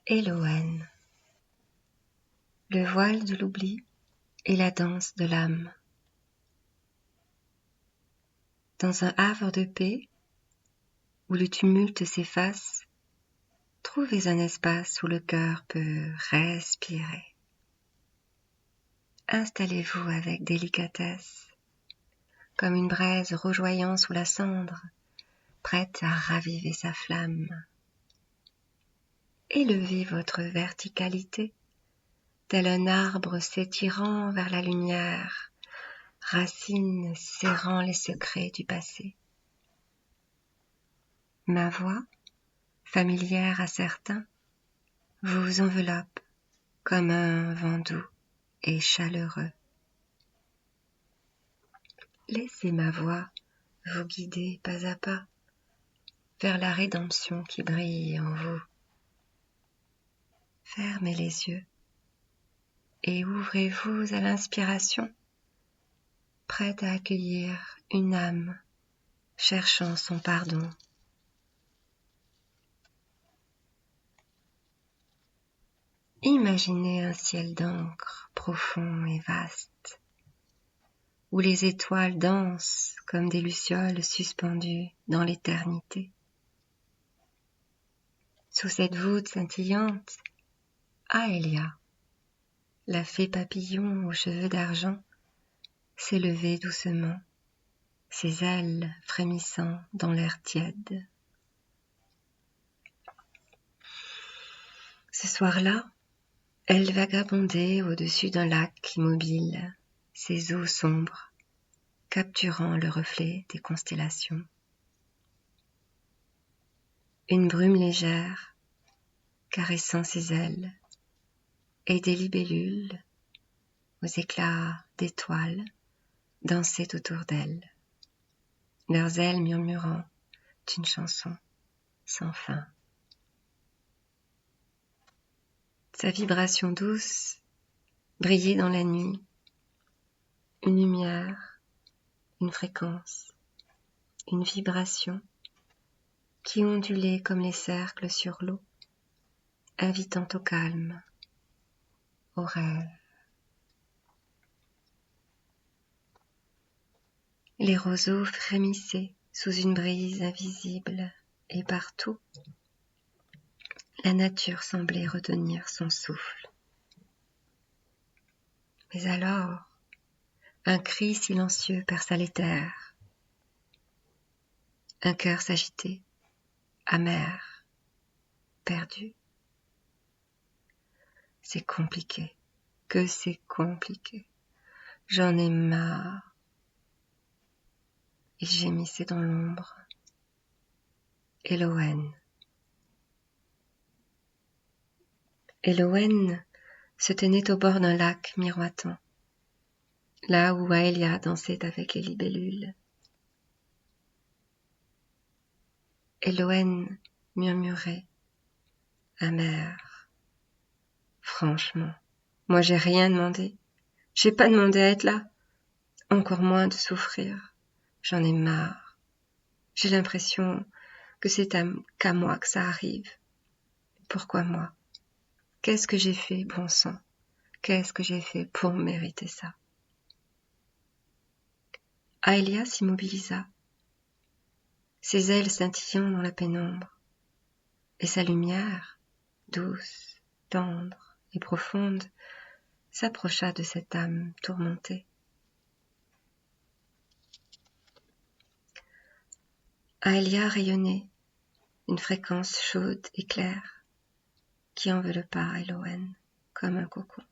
Elohen, le voile de l'oubli et la danse de l'âme. Dans un havre de paix, où le tumulte s'efface, trouvez un espace où le cœur peut respirer. Installez-vous avec délicatesse, comme une braise rougeoyant sous la cendre, prête à raviver sa flamme. Élevez votre verticalité, tel un arbre s'étirant vers la lumière, racines serrant les secrets du passé. Ma voix, familière à certains, vous enveloppe comme un vent doux et chaleureux. Laissez ma voix vous guider pas à pas vers la rédemption qui brille en vous. Fermez les yeux et ouvrez-vous à l'inspiration, prête à accueillir une âme cherchant son pardon. Imaginez un ciel d'encre profond et vaste, où les étoiles dansent comme des lucioles suspendues dans l'éternité. Sous cette voûte scintillante, Aelia, la fée papillon aux cheveux d'argent, s'est levée doucement, ses ailes frémissant dans l'air tiède. Ce soir-là, elle vagabondait au-dessus d'un lac immobile, ses eaux sombres, capturant le reflet des constellations. Une brume légère, caressant ses ailes, et des libellules, aux éclats d'étoiles, dansaient autour d'elle, leurs ailes murmurant une chanson sans fin. Sa vibration douce brillait dans la nuit, une lumière, une fréquence, une vibration qui ondulait comme les cercles sur l'eau, invitant au calme, au rêve. Les roseaux frémissaient sous une brise invisible et partout, la nature semblait retenir son souffle. Mais alors, un cri silencieux perça l'éther. Un cœur s'agitait, amer, perdu. C'est compliqué, que c'est compliqué. J'en ai marre. Il gémissait dans l'ombre. Elohen. Elohen se tenait au bord d'un lac miroitant, là où Aelia dansait avec les libellules. Elohen murmurait, amer. Franchement, moi j'ai rien demandé. J'ai pas demandé à être là, encore moins de souffrir. J'en ai marre. J'ai l'impression que c'est qu'à moi que ça arrive. Pourquoi moi? Qu'est-ce que j'ai fait, bon sang? Qu'est-ce que j'ai fait pour mériter ça? Aelia s'immobilisa, ses ailes scintillant dans la pénombre, et sa lumière, douce, tendre et profonde, s'approcha de cette âme tourmentée. Aelia rayonnait, une fréquence chaude et claire, qui enveloppa Elohen comme un cocon.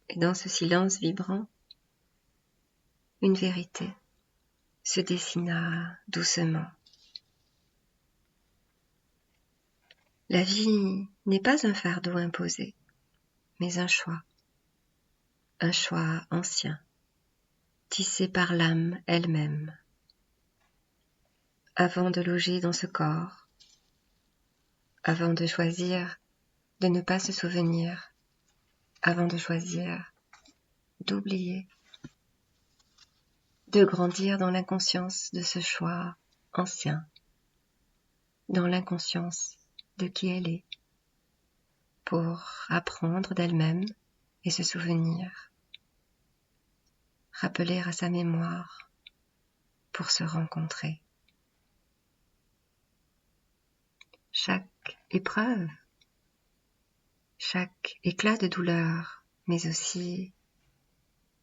Et dans ce silence vibrant, une vérité se dessina doucement. La vie n'est pas un fardeau imposé, mais un choix ancien, tissé par l'âme elle-même. Avant de loger dans ce corps, avant de choisir de ne pas se souvenir, avant de choisir d'oublier, de grandir dans l'inconscience de ce choix ancien, dans l'inconscience de qui elle est, pour apprendre d'elle-même et se souvenir, rappeler à sa mémoire pour se rencontrer. Chaque épreuve, chaque éclat de douleur, mais aussi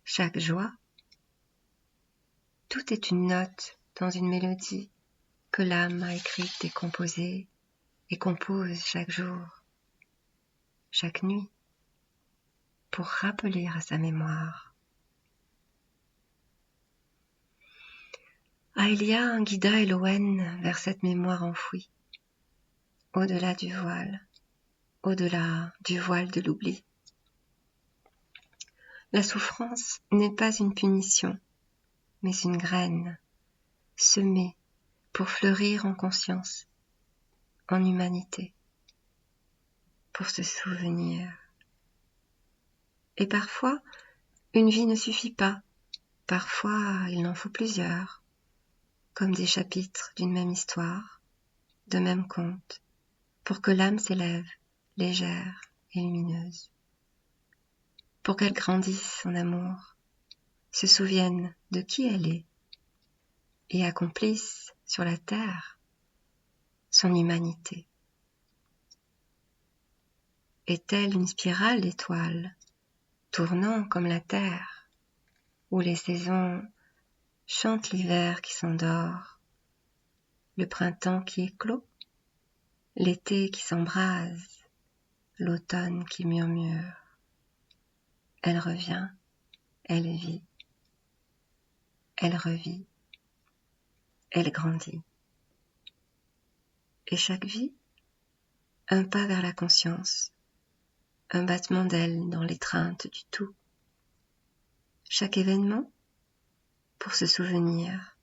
chaque joie, tout est une note dans une mélodie que l'âme a écrite et composée et compose chaque jour, chaque nuit, pour rappeler à sa mémoire. Aelia guida Elowen vers cette mémoire enfouie, au-delà du voile de l'oubli. La souffrance n'est pas une punition, mais une graine semée pour fleurir en conscience, en humanité, pour se souvenir. Et parfois, une vie ne suffit pas, parfois il en faut plusieurs, comme des chapitres d'une même histoire, de même conte, pour que l'âme s'élève, légère et lumineuse, pour qu'elle grandisse en amour, se souvienne de qui elle est et accomplisse sur la terre son humanité. Est-elle une spirale d'étoiles, tournant comme la terre, où les saisons chantent l'hiver qui s'endort, le printemps qui éclot, l'été qui s'embrase, l'automne qui murmure. Elle revient, elle vit, elle revit, elle grandit. Et chaque vie, un pas vers la conscience, un battement d'ailes dans l'étreinte du tout. Chaque événement, pour se souvenir,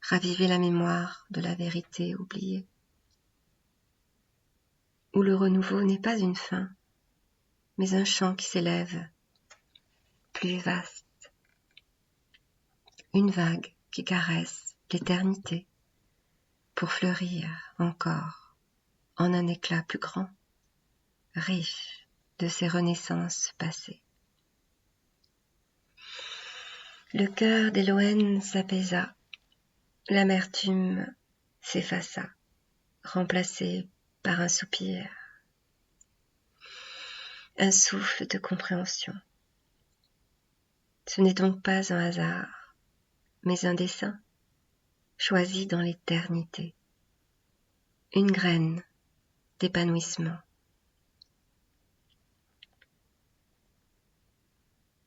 raviver la mémoire de la vérité oubliée, où le renouveau n'est pas une fin, mais un chant qui s'élève, plus vaste, une vague qui caresse l'éternité, pour fleurir encore en un éclat plus grand, riche de ses renaissances passées. Le cœur d'Elowen s'apaisa, l'amertume s'effaça, remplacée par un soupir, un souffle de compréhension. Ce n'est donc pas un hasard, mais un dessein, choisi dans l'éternité, une graine d'épanouissement.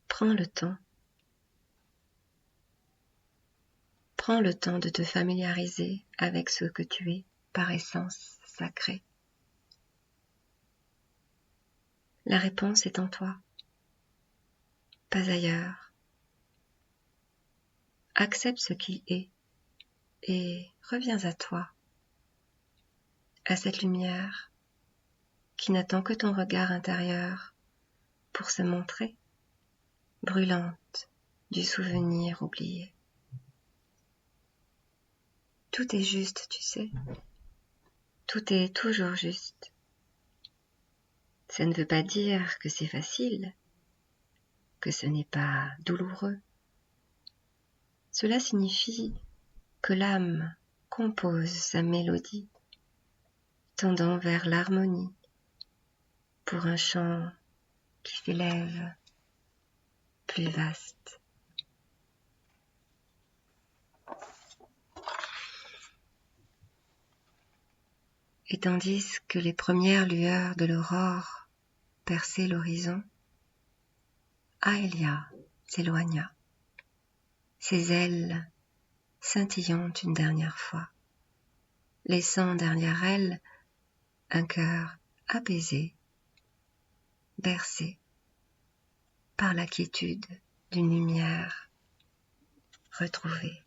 Prends le temps de te familiariser avec ce que tu es par essence sacrée. La réponse est en toi, pas ailleurs. Accepte ce qui est et reviens à toi, à cette lumière qui n'attend que ton regard intérieur pour se montrer, brûlante du souvenir oublié. Tout est juste, tu sais. Tout est toujours juste. Ça ne veut pas dire que c'est facile, que ce n'est pas douloureux. Cela signifie que l'âme compose sa mélodie, tendant vers l'harmonie, pour un chant qui s'élève plus vaste. Et tandis que les premières lueurs de l'aurore perçaient l'horizon, Aelia s'éloigna, ses ailes scintillant une dernière fois, laissant derrière elle un cœur apaisé, bercé par la quiétude d'une lumière retrouvée.